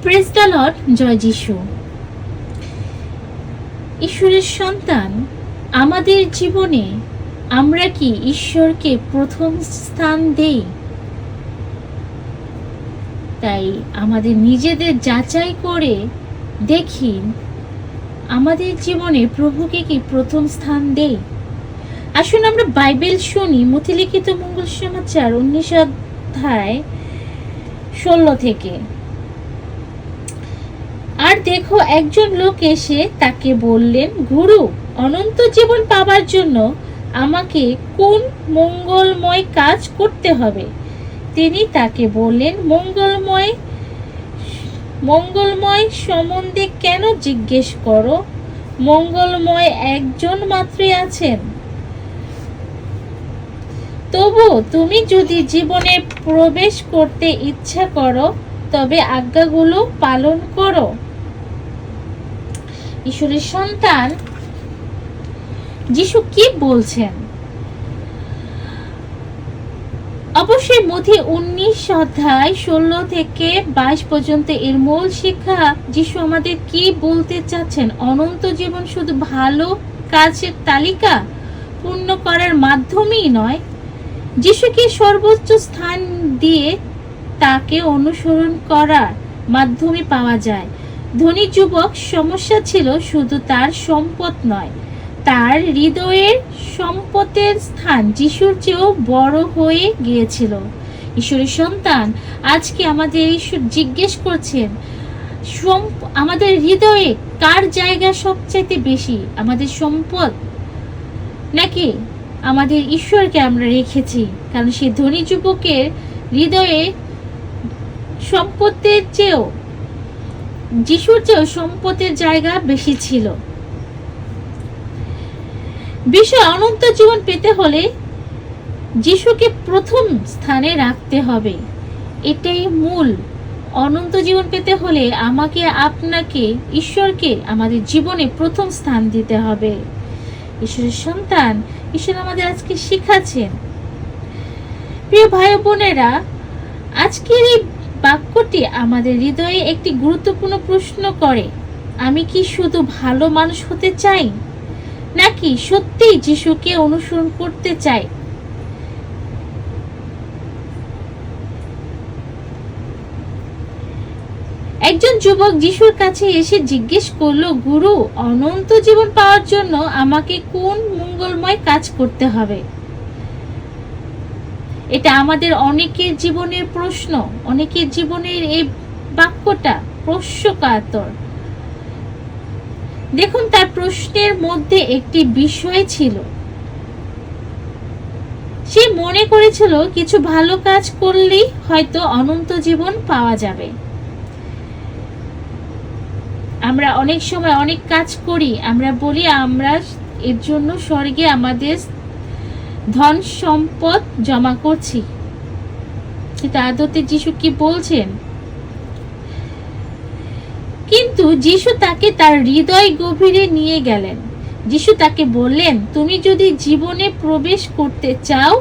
Praise the Lord, জয় যিশু। ঈশ্বরের সন্তান, আমাদের জীবনে আমরা কি ঈশ্বরকে প্রথম স্থান দেই? তাই আমাদের নিজেদের যাচাই করে দেখি আমাদের জীবনে প্রভুকে কি প্রথম স্থান দেই। আসুন আমরা বাইবেল শুনি, মথিলিখিত মঙ্গল সমাচার 19 অধ্যায় 16 থেকে। আর দেখো, একজন লোক এসে তাকে বললেন, গুরু, অনন্ত জীবন পাবার জন্য আমাকে কোন মঙ্গলময় কাজ করতে হবে? তিনি তাকে বললেন, মঙ্গলময় সম্বন্ধে কেন জিজ্ঞেস করো? মঙ্গলময় একজন মাত্রই আছেন। তবু তুমি যদি জীবনে প্রবেশ করতে ইচ্ছা করো, তবে আজ্ঞাগুলো পালন করো। ঈশ্বরের সন্তান যিশু কি বলছেন? অবশ্যই মথি 19 অধ্যায় 16 থেকে 22 পর্যন্ত এর মূল শিক্ষা যিশু আমাদের কি বলতে চাচ্ছেন। অনন্ত জীবন শুধু ভালো কাজের তালিকা পূর্ণ করার মাধ্যমেই নয়, যিশুকে সর্বোচ্চ স্থান দিয়ে তাকে অনুসরণ করার মাধ্যমে পাওয়া যায়। ধনী যুবক সমস্যা ছিল শুধু তার সম্পদ নয়, তার হৃদয়ের সম্পদের স্থান যিশুর চেয়েও বড় হয়ে গিয়েছিল। ঈশ্বরের সন্তান, আজকে আমাদের ঈশ্বর জিজ্ঞেস করছেন, আমাদের হৃদয়ে কার জায়গা সবচাইতে বেশি? আমাদের সম্পদ নাকি আমাদের ঈশ্বরকে আমরা রেখেছি? কারণ সেই ধনী যুবকের হৃদয়ে সম্পদের চেয়েও, যিশুর চেয়েও সম্পদের জায়গা বেশি ছিল। বিষয়, অনন্ত জীবন পেতে হলে যিশুকে প্রথম স্থানে রাখতে হবে। এটাই মূল। অনন্ত জীবন পেতে হলে আমাকে, আপনাকে, ঈশ্বরকে আমাদের জীবনে প্রথম স্থান দিতে হবে। ঈশ্বরের সন্তান, ঈশ্বর আমাদের আজকে শিখাচ্ছেন। প্রিয় ভাই বোনেরা, আজকের এই বাক্যটি আমাদের হৃদয়ে একটি গুরুত্বপূর্ণ প্রশ্ন করে। আমি কি শুধু ভালো মানুষ হতে চাই, নাকি সত্যিই যিশুকে অনুসরণ করতে চাই? একজন যুবক যিশুর কাছে এসে জিজ্ঞেস করলো, গুরু, অনন্ত জীবন পাওয়ার জন্য আমাকে কোন মঙ্গলময় কাজ করতে হবে? এটা আমাদের অনেকের জীবনের প্রশ্ন, অনেকের জীবনের এই বাক্যটা প্রশ্নকাতর। দেখুন, তার প্রশ্নের মধ্যে একটি বিষয় ছিল। সে মনে করেছিল কিছু ভালো কাজ করলেই হয়তো অনন্ত জীবন পাওয়া যাবে। আমরা অনেক সময় অনেক কাজ করি, আমরা বলি আমরা এর জন্য স্বর্গে আমাদের ধন সম্পদ জমা করছি, কিন্তু আদতে যিশু কি বলছেন? কিন্তু যিশু তাকে তার হৃদয় গভীরে নিয়ে গেলেন। যিশু তাকে বললেন, তুমি যদি জীবনে প্রবেশ করতে চাও,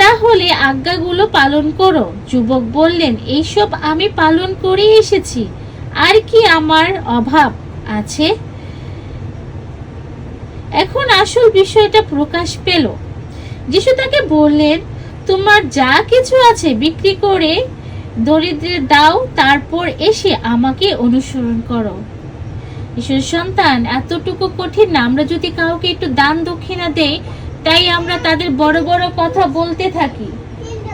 তাহলে আজ্ঞাগুলো পালন করো। যুবক বললেন, এইসব আমি পালন করে এসেছি, আর কি আমার অভাব আছে? এখন আসল বিষয়টা প্রকাশ পেল। যিশু তাকে বললেন, তোমার যা কিছু আছে বিক্রি করে দরিদ্রের দাও, তারপর এসে আমাকে অনুসরণ করো। ঈশ্বরের সন্তান, এতটুকু কঠিন না? আমরা যদি কাউকে একটু দান দক্ষিণা দেই, তাই আমরা তাদের বড় বড় কথা বলতে থাকি,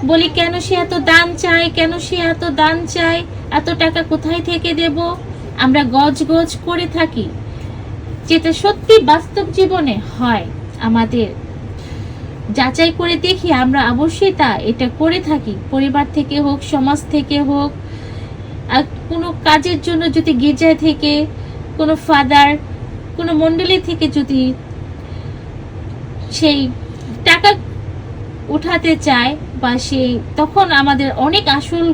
বলি কেন সে এত দান চায়, কেন সে এত দান চায়, এত টাকা কোথায় থেকে দেব। আমরা গজ করে থাকি, যেটা সত্যি বাস্তব জীবনে হয়। আমাদের যাচাই করে দেখি, আমরা অবশ্যই এটা করে থাকি। পরিবার থেকে হোক, সমাজ থেকে হোক, আর কোনো কাজের জন্য যদি গির্জায় থেকে কোনো ফাদার, কোনো মণ্ডলী থেকে যদি সেই টাকা উঠাতে চায়, বা সেই তখন আমাদের অনেক আসল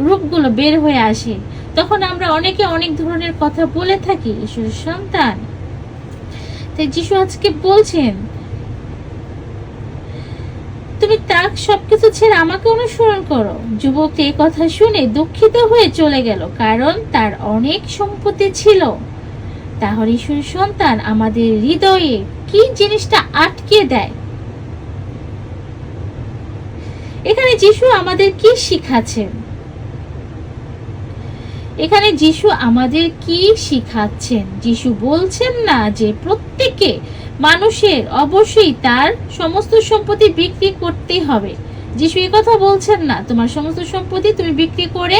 রূপগুলো বের হয়ে আসে। তখন আমরা অনেকে অনেক ধরনের কথা বলে থাকি। ঈশ্বরের সন্তান, তাই যিশু আজকে বলছেন, তুমি তাক সবকিছু ছেড়ে আমাকে অনুসরণ করো। যুবকটি এই কথা শুনে দুঃখিত হয়ে চলে গেল, কারণ তার অনেক সম্পত্তি ছিল। তাহলে ঈশ্বরের সন্তান আমাদের হৃদয়ে কি জিনিসটা আটকে দেয়? এখানে যিশু আমাদের কি শিখাচ্ছেন? এখানে যিশু আমাদের কি শিখাচ্ছেন? যিশু বলছেন না যে প্রত্যেকে মানুষের অবশ্যই তার সমস্ত সম্পত্তি বিক্রি করতেই হবে। যিশু এই কথা বলছেন না তোমার সমস্ত সম্পত্তি তুমি বিক্রি করে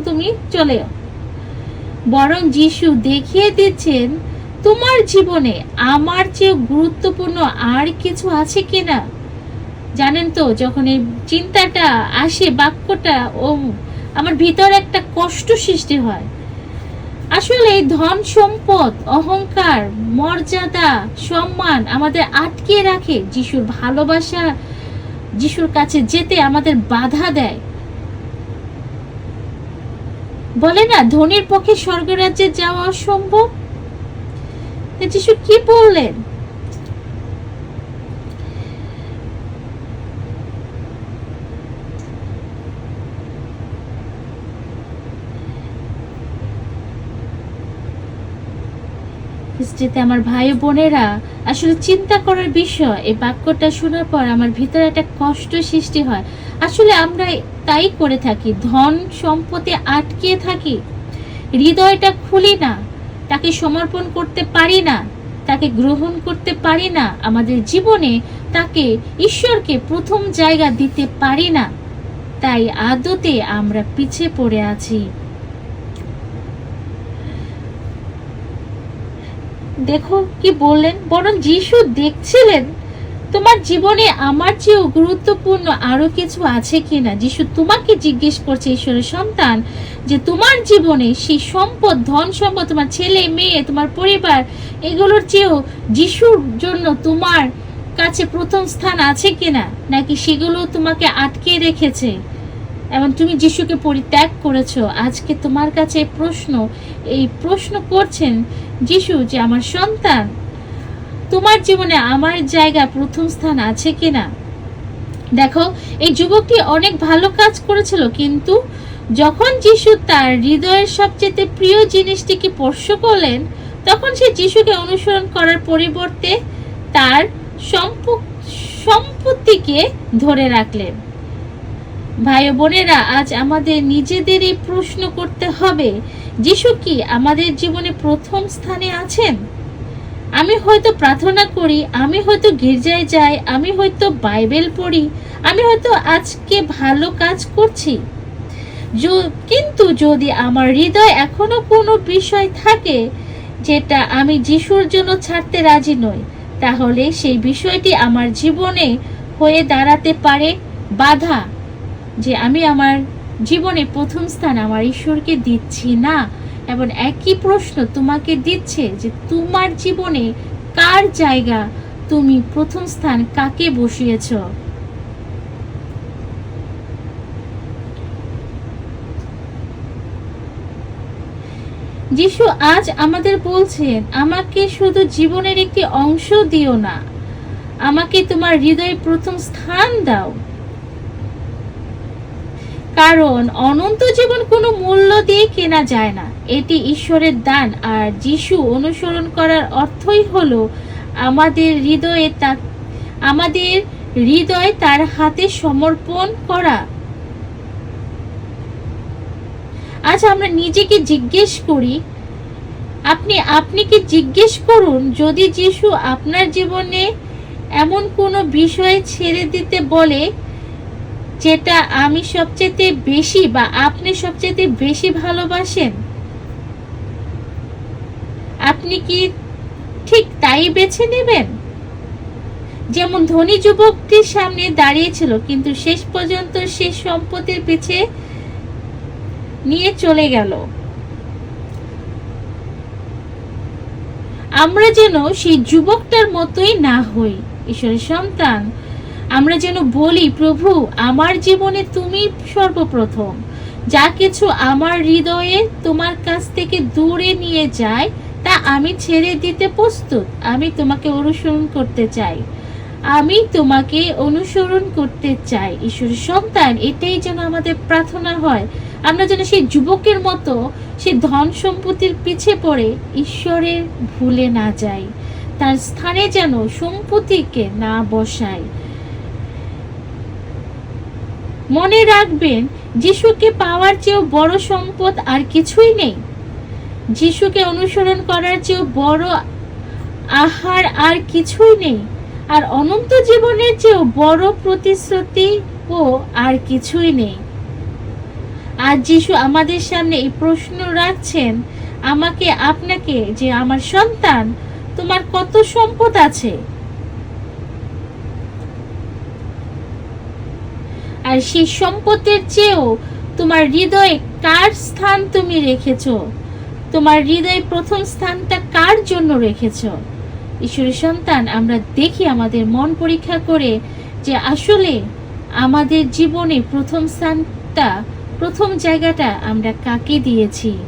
তুমি চলে যাও। বরং যিশু দেখিয়ে দিচ্ছেন তোমার জীবনে আমার চেয়ে গুরুত্বপূর্ণ আর কিছু আছে কিনা। জানেন তো, যখন এই চিন্তাটা আসে, বাক্যটা আমার ভিতরে একটা কষ্ট সৃষ্টি হয়। আসলে ধন সম্পদ, অহংকার, মর্যাদা, সম্মান আমাদের আটকে রাখে যিশুর ভালোবাসা, যিশুর কাছে যেতে আমাদের বাধা দেয়। বলে না, ধনীর পক্ষে স্বর্গরাজ্যে যাওয়া অসম্ভব। যিশু কি বললেন? আমার ভাই বোনেরা, আসলে চিন্তা করার বিষয়। এই বাক্যটা শোনার পর আমার ভিতরে একটা কষ্ট সৃষ্টি হয়। আসলে আমরা তাই করে থাকি, ধন সম্পদে আটকে থাকি, হৃদয়টা খুলি না, তাকে সমর্পণ করতে পারি না, তাকে গ্রহণ করতে পারি না, আমাদের জীবনে তাকে, ঈশ্বরকে প্রথম জায়গা দিতে পারি না। তাই আদতে আমরা পিছে পড়ে আছি। দেখো কি বললেন, বরং যিশু দেখছিলেন তোমার জীবনে আমার চেয়েও গুরুত্বপূর্ণ আরো কিছু আছে কিনা। যিশু তোমাকে জিজ্ঞেস করছে, ঈশ্বরের সন্তান, যে তোমার জীবনে সেই সম্পদ, ধন সম্পদ, তোমার ছেলে মেয়ে, তোমার পরিবার, এগুলোর চেয়েও যিশুর জন্য তোমার কাছে প্রথম স্থান আছে কিনা, নাকি সেগুলো তোমাকে আটকে রেখেছে এবং তুমি যিশুকে পরিত্যাগ করেছো। আজকে তোমার কাছে এই প্রশ্ন করছেন যিশু যে আমার সন্তান, তোমার জীবনে আমার জায়গা প্রথম স্থান আছে কিনা। দেখো, এই যুবকটি অনেক ভালো কাজ করেছিল, কিন্তু যখন যিশু তার হৃদয়ের সবচেয়ে প্রিয় জিনিসটিকে স্পর্শ করলেন, তখন সে যিশুকে অনুসরণ করার পরিবর্তে তার সম্পত্তিকে ধরে রাখলেন। ভাই বোনেরা, আজ আমাদের নিজেদেরই প্রশ্ন করতে হবে, যিশু কি আমাদের জীবনে প্রথম স্থানে আছেন? আমি হয়তো প্রার্থনা করি, আমি হয়তো গির্জায় যাই, আমি হয়তো বাইবেল পড়ি, আমি হয়তো আজকে ভালো কাজ করছি, কিন্তু যদি আমার হৃদয় এখনো কোনো বিষয় থাকে যেটা আমি যিশুর জন্য ছাড়তে রাজি নই, তাহলে সেই বিষয়টি আমার জীবনে হয়ে দাঁড়াতে পারে বাধা, যে আমি আমার জীবনে প্রথম স্থান আমার ঈশ্বরকে দিচ্ছি না। এবং একই প্রশ্ন তোমাকে দিচ্ছে যে তোমার জীবনে কার জায়গা, তুমি প্রথম স্থান কাকে বসিয়েছ। যিশু আজ আমাদের বলছেন, আমাকে শুধু জীবনের একটি অংশ দিও না, আমাকে তোমার হৃদয়ে প্রথম স্থান দাও। কারণ অনন্ত জীবন কোনো মূল্য দিয়ে কেনা যায় না, এটি ঈশ্বরের দান। আর যিশু অনুসরণ করার অর্থই হলো আমাদের হৃদয় তার হাতে সমর্পণ করা। আজ আমরা নিজেকে জিজ্ঞেস করি, আপনি কি জিজ্ঞেস করুন, যদি যিশু আপনার জীবনে এমন কোনো বিষয় ছেড়ে দিতে বলে যেটা আমি সবচেয়ে বেশি বা আপনি সবচেয়ে বেশি ভালোবাসেন, আপনি কি ঠিক তাই বেছে নেবেন? যেমন ধনী যুবকটির সামনে দাঁড়িয়েছিল, কিন্তু শেষ পর্যন্ত সে সম্পত্তির পিছে নিয়ে চলে গেল। আমরা যেন সেই যুবকটার মতোই না হই। ঈশ্বরের সন্তান, আমরা যেন বলি, প্রভু আমার জীবনে তুমি সর্বপ্রথম। যা কিছু আমার হৃদয়ে তোমার কাছ থেকে দূরে নিয়ে যায় তা আমি ছেড়ে দিতে প্রস্তুত। আমি তোমাকে অনুসরণ করতে চাই। আমি তোমাকে অনুসরণ করতে চাই। ঈশ্বরের সন্তান, এটাই যেন আমাদের প্রার্থনা হয়। আমরা যেন সেই যুবকের মতো সেই ধন সম্পত্তির পিছে পড়ে ঈশ্বরের ভুলে না যাই, তার স্থানে যেন সম্পত্তিকে না বসাই। মনে রাখবেন, যিশুকে পাওয়ার চেয়েও বড় সম্পদ আর কিছুই নেই। যিশুকে অনুসরণ করার চেয়েও বড় আহার আর কিছুই নেই। আর অনন্ত জীবনের চেয়েও বড় প্রতিশ্রুতি ও আর কিছুই নেই। আর যিশু আমাদের সামনে এই প্রশ্ন রাখছেন, আমাকে আপনাকে, যে আমার সন্তান, তোমার কত সম্পদ আছে? আর সেই সম্পদের চেয়েও তোমার হৃদয়ে কার স্থান তুমি রেখেছো? তোমার হৃদয়ে প্রথম স্থানটা কার জন্য রেখেছো? ঈশ্বরের সন্তান, আমরা দেখি আমাদের মন পরীক্ষা করে যে আসলে আমাদের জীবনে প্রথম স্থানটা, প্রথম জায়গাটা আমরা কাকে দিয়েছি।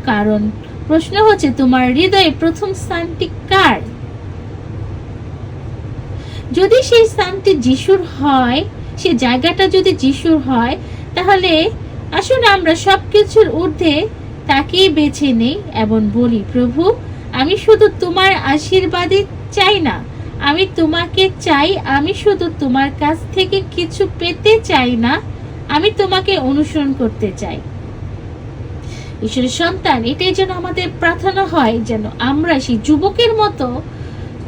কারণ প্রশ্ন হচ্ছে, তোমার হৃদয়ে প্রথম স্থানটি কার? যদি সেই স্থানটি যিশুর হয়, সে জায়গাটা যদি যিশুর হয়, তাহলে আসুন আমরা সবকিছুর ঊর্ধ্বে তাকেই বেছে নেই এবং বলি, প্রভু, আমি শুধু তোমার আশীর্বাদই চাই না, আমি তোমাকে চাই। আমি শুধু তোমার কাছ থেকে কিছু পেতে চাই না, আমি তোমাকে অনুসরণ করতে চাই। ঈশ্বরের সন্তান, এটাই যেন আমাদের প্রার্থনা হয়, যেন আমরা সেই যুবকের মতো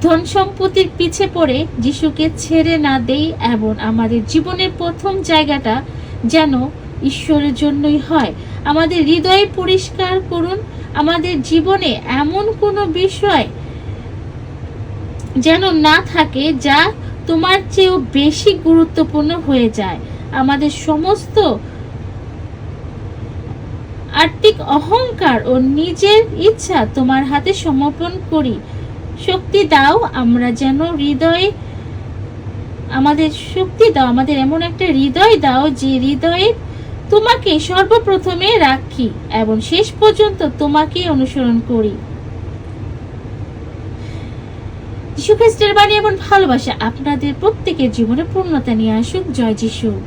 ধন সম্পত্তির পিছে পড়ে যিশুকে ছেড়ে না দেই এবং আমাদের জীবনের প্রথম জায়গাটা যেন ঈশ্বরের জন্যই হয়। আমাদের হৃদয় পরিষ্কার করুন। আমাদের জীবনে এমন কোনো বিষয় যেন না থাকে যা তোমার চেয়েও বেশি গুরুত্বপূর্ণ হয়ে যায়। আমাদের সমস্ত আর্থিক অহংকার ও নিজের ইচ্ছা তোমার হাতে সমর্পণ করি। শক্তি দাও আমরা যেন হৃদয়ে, আমাদের শক্তি দাও, আমাদের এমন একটা হৃদয় দাও যে হৃদয়ে তোমাকে সর্বপ্রথমে রাখি এবং শেষ পর্যন্ত তোমাকে অনুসরণ করি। যীশু খ্রিস্টের বাণী এবং ভালোবাসা আপনাদের প্রত্যেকের জীবনে পূর্ণতা নিয়ে আসুক। জয় যিশু।